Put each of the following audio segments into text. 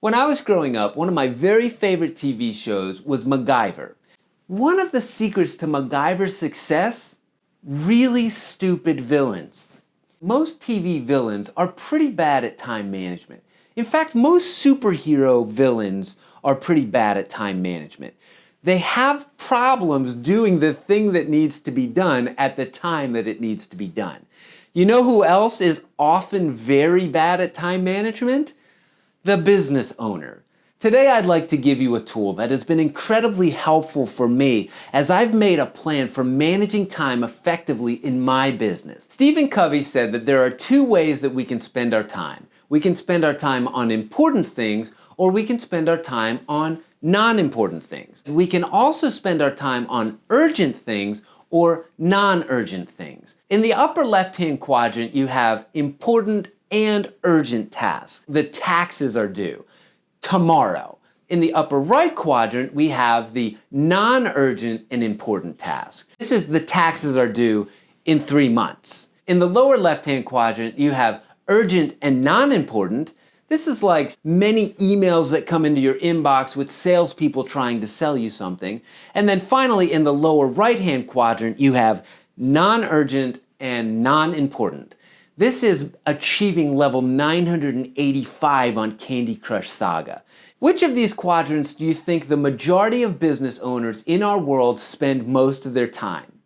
When I was growing up, one of my very favorite TV shows was MacGyver. One of the secrets to MacGyver's success? Really stupid villains. Most TV villains are pretty bad at time management. In fact, most superhero villains are pretty bad at time management. They have problems doing the thing that needs to be done at the time that it needs to be done. You know who else is often very bad at time management? The business owner. Today I'd like to give you a tool that has been incredibly helpful for me as I've made a plan for managing time effectively in my business. Stephen Covey said that there are two ways that we can spend our time. We can spend our time on important things, or we can spend our time on non-important things. We can also spend our time on urgent things or non-urgent things. In the upper left-hand quadrant, you have important and urgent tasks. The taxes are due tomorrow. In the upper right quadrant, we have the non-urgent and important tasks. This is the taxes are due in 3 months. In the lower left-hand quadrant, you have urgent and non-important. This is like many emails that come into your inbox with salespeople trying to sell you something. And then finally, in the lower right-hand quadrant, you have non-urgent and non-important. This is achieving level 985 on Candy Crush Saga. Which of these quadrants do you think the majority of business owners in our world spend most of their time?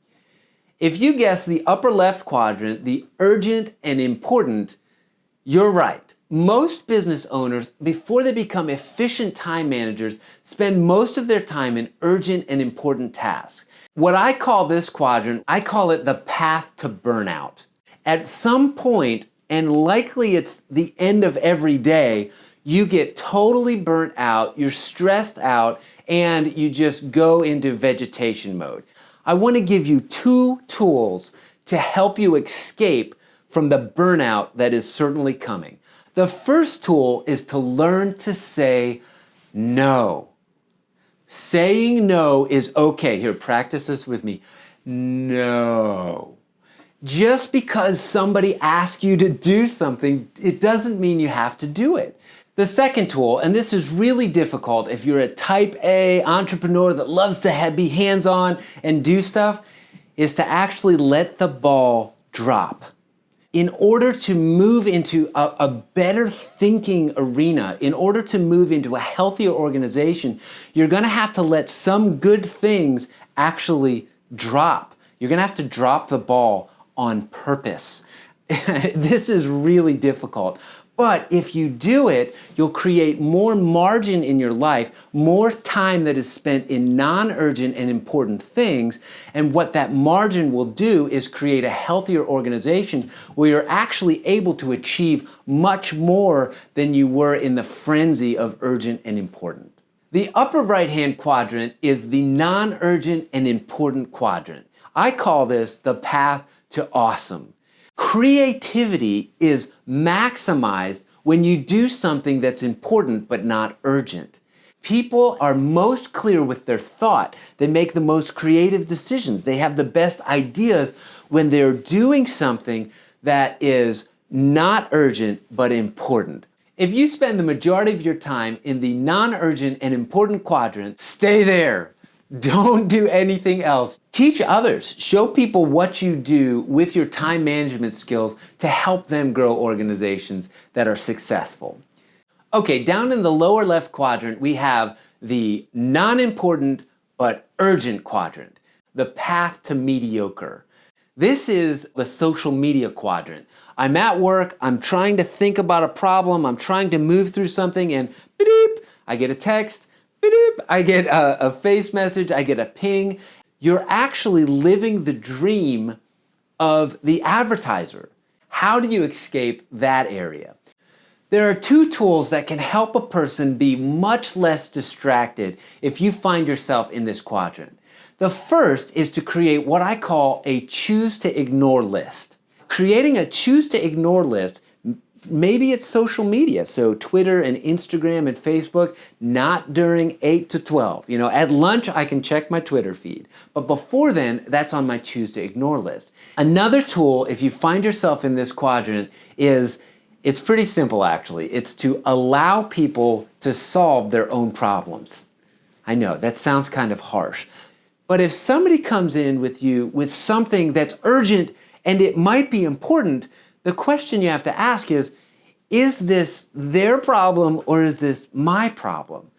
If you guess the upper left quadrant, the urgent and important, you're right. Most business owners, before they become efficient time managers, spend most of their time in urgent and important tasks. What I call this quadrant, I call it the path to burnout. At some point, and likely it's the end of every day, you get totally burnt out, you're stressed out, and you just go into vegetation mode. I want to give you 2 tools to help you escape from the burnout that is certainly coming. The first tool is to learn to say no. Saying no is okay. Here, practice this with me. No. Just because somebody asks you to do something, it doesn't mean you have to do it. The second tool, and this is really difficult if you're a type A entrepreneur that loves to be hands-on and do stuff, is to actually let the ball drop. In order to move into a better thinking arena, in order to move into a healthier organization, you're going to have to let some good things actually drop. You're going to have to drop the ball on purpose. This is really difficult. But if you do it, you'll create more margin in your life, more time that is spent in non-urgent and important things. And what that margin will do is create a healthier organization where you're actually able to achieve much more than you were in the frenzy of urgent and important. The upper right-hand quadrant is the non-urgent and important quadrant. I call this the path to awesome. Creativity is maximized when you do something that's important but not urgent. People are most clear with their thought. They make the most creative decisions. They have the best ideas when they're doing something that is not urgent but important. If you spend the majority of your time in the non-urgent and important quadrant, stay there. Don't do anything else. Teach others. Show people what you do with your time management skills to help them grow organizations that are successful. Okay, down in the lower left quadrant, we have the non-important but urgent quadrant, the path to mediocre. This is the social media quadrant. I'm at work, I'm trying to think about a problem, I'm trying to move through something, and beep, I get a text. I get a face message, I get a ping. You're actually living the dream of the advertiser. How do you escape that area? There are 2 tools that can help a person be much less distracted if you find yourself in this quadrant. The first is to create what I call a choose to ignore list. Creating a choose to ignore list, maybe it's social media, so Twitter and Instagram and Facebook, not during 8 to 12. At lunch I can check my Twitter feed, but before then, that's on my choose to ignore list. Another tool, if you find yourself in this quadrant, is It's pretty simple, actually. It's to allow people to solve their own problems. I know, that sounds kind of harsh. But if somebody comes in with you with something that's urgent and it might be important, the question you have to ask is this their problem or is this my problem?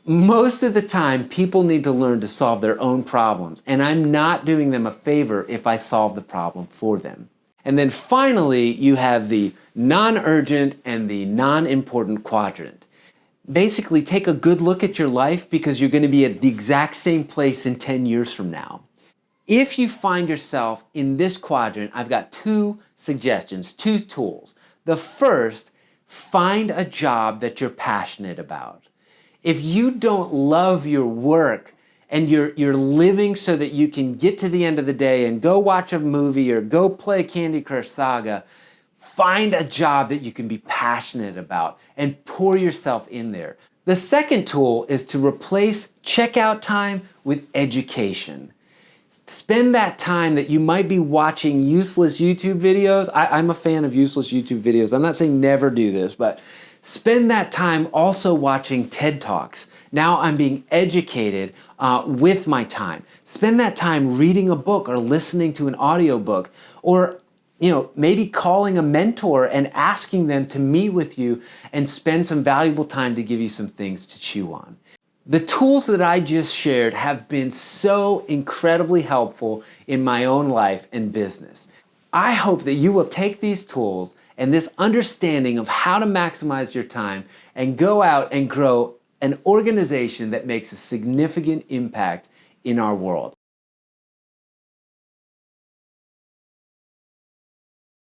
Most of the time, people need to learn to solve their own problems, and I'm not doing them a favor if I solve the problem for them. And then finally, you have the non-urgent and the non-important quadrant. Basically, take a good look at your life because you're going to be at the exact same place in 10 years from now. If you find yourself in this quadrant, I've got two suggestions, two tools. The first, find a job that you're passionate about. If you don't love your work and you're living so that you can get to the end of the day and go watch a movie or go play Candy Crush Saga, find a job that you can be passionate about and pour yourself in there. The second tool is to replace checkout time with education. Spend that time that you might be watching useless YouTube videos. I'm a fan of useless YouTube videos. I'm not saying never do this, but spend that time also watching TED Talks. Now I'm being educated with my time. Spend that time reading a book or listening to an audiobook, or maybe calling a mentor and asking them to meet with you and spend some valuable time to give you some things to chew on. The tools that I just shared have been so incredibly helpful in my own life and business. I hope that you will take these tools and this understanding of how to maximize your time and go out and grow an organization that makes a significant impact in our world.